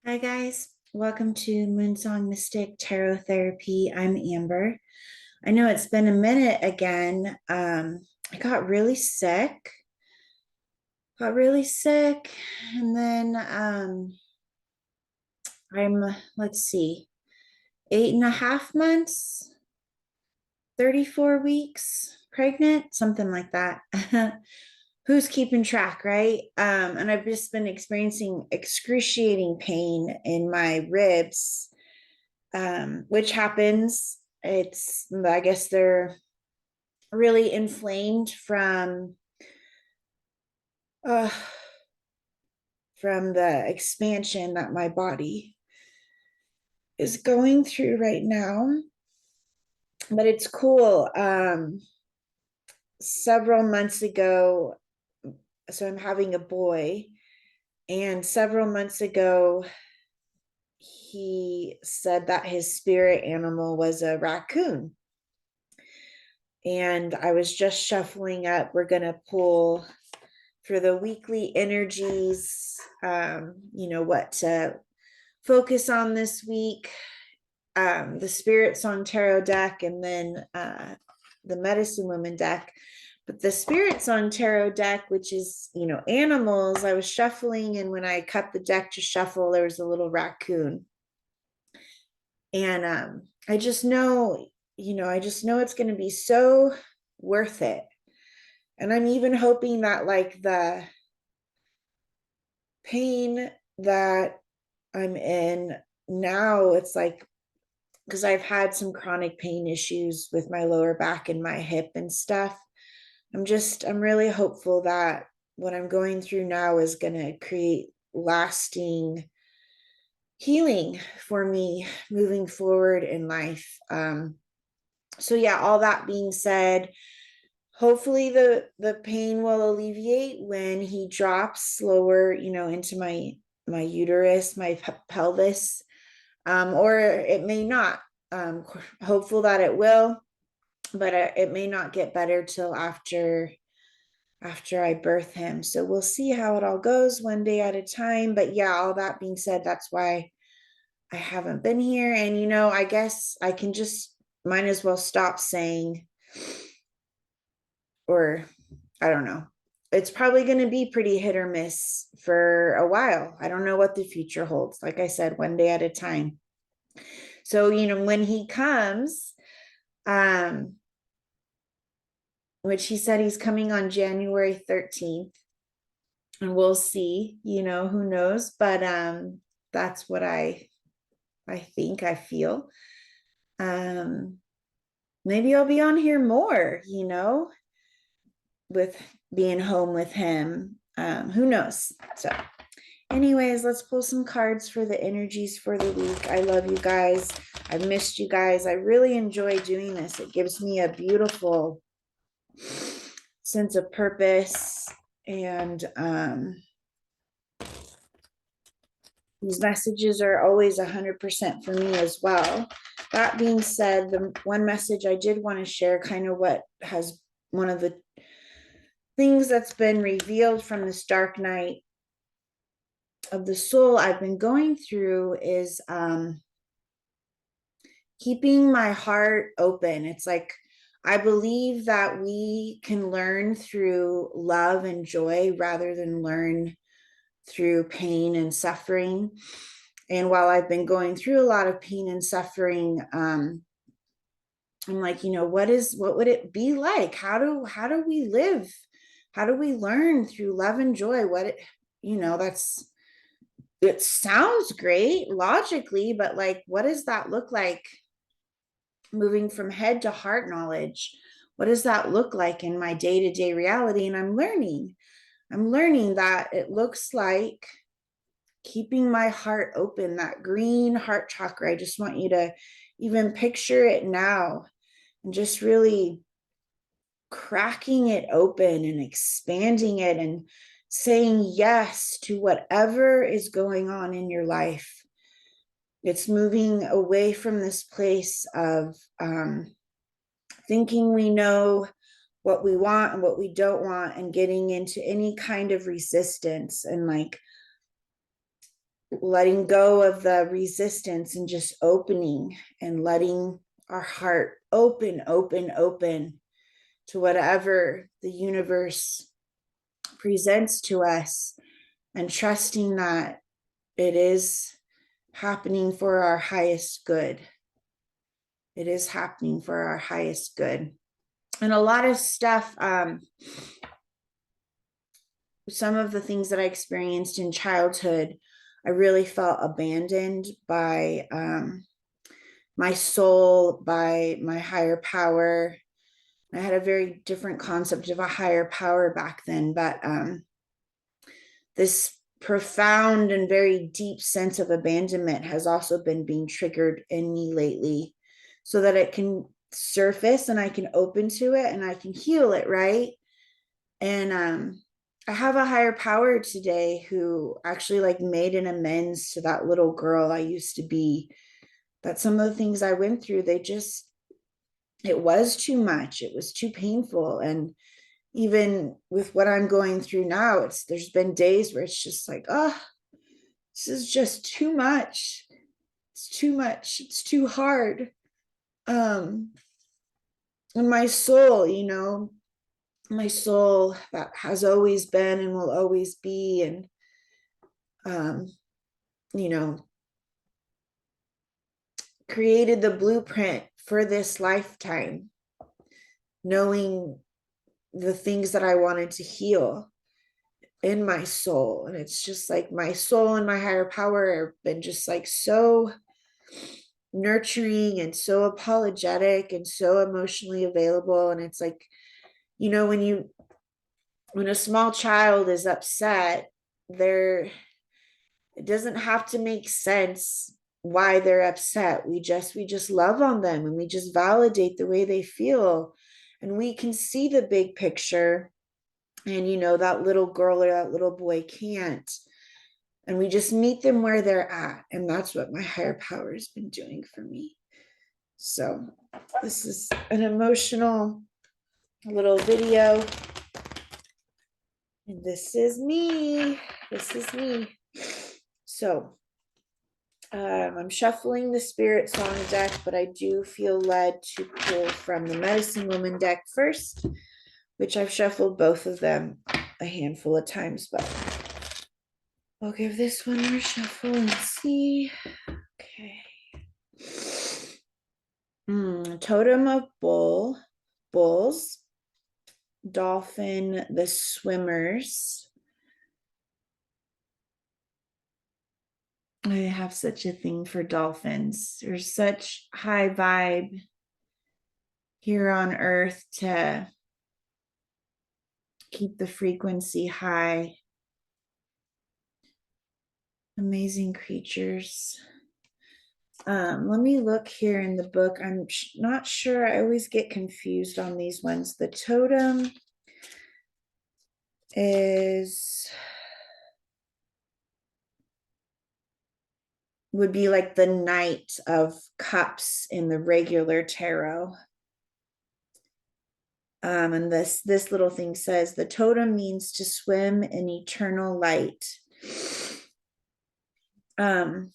Hi guys, welcome to Moonsong Mystic Tarot Therapy. I'm Amber. I know it's been a minute again. I got really sick, and then I'm let's see, 8.5 months, 34 weeks pregnant, something like that. Who's keeping track, right? And I've just been experiencing excruciating pain in my ribs, which happens. I guess they're really inflamed uh, from the expansion that my body is going through right now. But it's cool. Several months ago, so I'm having a boy, and several months ago, he said that his spirit animal was a raccoon. And I was just shuffling up. We're going to pull for the weekly energies, what to focus on this week, the Spirit Song Tarot deck, and then the Medicine Woman deck. But the Spirit Song Tarot deck, which is, animals, I was shuffling, and when I cut the deck to shuffle, there was a little raccoon. And I just know it's going to be so worth it. And I'm even hoping that, like, the pain that I'm in now, it's like, because I've had some chronic pain issues with my lower back and my hip and stuff. I'm really hopeful that what I'm going through now is going to create lasting healing for me moving forward in life. So yeah, all that being said, hopefully the pain will alleviate when he drops lower, into my uterus, my pelvis, or it may not. Hopeful that it will, but it may not get better till after I birth him. So we'll see how it all goes one day at a time. But yeah, all that being said, that's why I haven't been here. And I guess I can just might as well stop saying, or I don't know. It's probably going to be pretty hit or miss for a while. I don't know what the future holds. Like I said, one day at a time. So, when he comes, um, which he said he's coming on January 13th, and we'll see, who knows, but that's what I think, I feel. Um Maybe I'll be on here more, with being home with him. Who knows? So anyways, let's pull some cards for the energies for the week. I love you guys. I missed you guys. I really enjoy doing this. It gives me a beautiful sense of purpose, and these messages are always 100% for me as well. That being said, the one message I did want to share, kind of what has one of the things that's been revealed from this dark night of the soul I've been going through, is keeping my heart open. It's like, I believe that we can learn through love and joy rather than learn through pain and suffering. And while I've been going through a lot of pain and suffering, I'm like, what would it be like? How do we live? How do we learn through love and joy? That's, it sounds great logically, but like, what does that look like moving from head to heart knowledge? What does that look like in my day-to-day reality? And I'm learning that it looks like keeping my heart open, that green heart chakra. I just want you to even picture it now, and just really cracking it open and expanding it and saying yes to whatever is going on in your life. It's moving away from this place of thinking we know what we want and what we don't want, and getting into any kind of resistance and like letting go of the resistance and just opening and letting our heart open, open, open to whatever the universe presents to us, and trusting that it is happening for our highest good. It is happening for our highest good. And a lot of stuff, some of the things that I experienced in childhood, I really felt abandoned by my soul, by my higher power. I had a very different concept of a higher power back then, but this profound and very deep sense of abandonment has also been being triggered in me lately, so that it can surface and I can open to it and I can heal it, right? And I have a higher power today who actually like made an amends to that little girl I used to be. That some of the things I went through, it was too much. It was too painful. And even with what I'm going through now, there's been days where it's just like, oh, this is just too much. It's too much. It's too hard. And my soul, my soul that has always been and will always be, and you know, created the blueprint for this lifetime, knowing the things that I wanted to heal in my soul. And it's just like my soul and my higher power have been just like so nurturing and so apologetic and so emotionally available. And it's like, when a small child is upset, it doesn't have to make sense why they're upset. We just love on them and we just validate the way they feel, and we can see the big picture. And that little girl or that little boy can't, and we just meet them where they're at. And that's what my higher power has been doing for me. So this is an emotional little video, and this is me. So I'm shuffling the Spirit Song deck, but I do feel led to pull from the Medicine Woman deck first, which I've shuffled both of them a handful of times, but I'll give this one more shuffle and see. Okay. Totem of bulls, dolphin, the swimmers. I have such a thing for dolphins. There's such high vibe here on earth to keep the frequency high. Amazing creatures. Let me look here in the book. I'm not sure. I always get confused on these ones. The totem would be like the Knight of Cups in the regular tarot. And this little thing says the totem means to swim in eternal light. And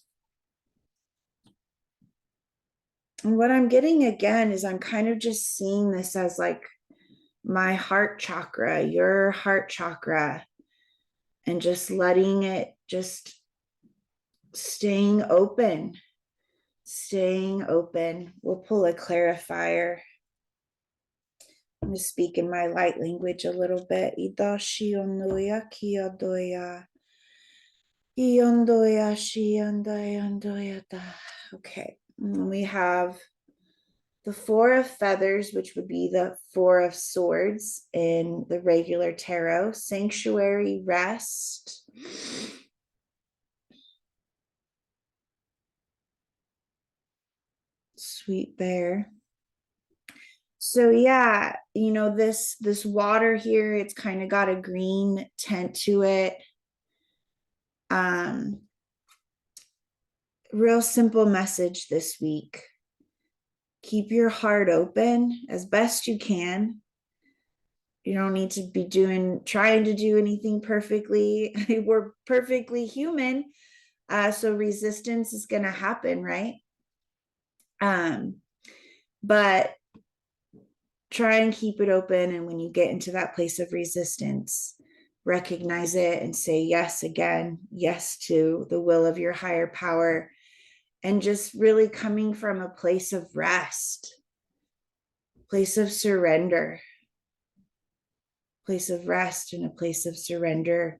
what I'm getting again is I'm kind of just seeing this as like my heart chakra, your heart chakra, and just letting it, just staying open. We'll pull a clarifier. I'm going to speak in my light language a little bit. Idashi ondoya kiyadoya. Iondoya shiyandoya. Okay. And we have the Four of Feathers, which would be the Four of Swords in the regular tarot. Sanctuary, rest. Sweet Bear. So yeah, this water here, it's kind of got a green tint to it. Real simple message this week. Keep your heart open as best you can. You don't need to be trying to do anything perfectly. We're perfectly human, So resistance is going to happen, right? But try and keep it open. And when you get into that place of resistance, recognize it and say yes again, yes to the will of your higher power, and just really coming from a place of rest, place of surrender, place of rest and a place of surrender,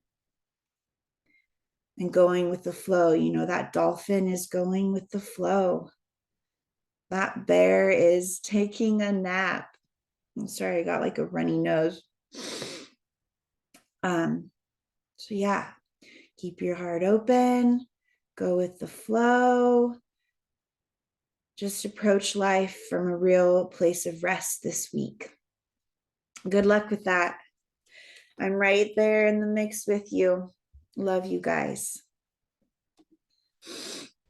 and going with the flow. You know, that dolphin is going with the flow. That bear is taking a nap. I'm sorry, I got like a runny nose. So yeah, keep your heart open, go with the flow. Just approach life from a real place of rest this week. Good luck with that. I'm right there in the mix with you. Love you guys.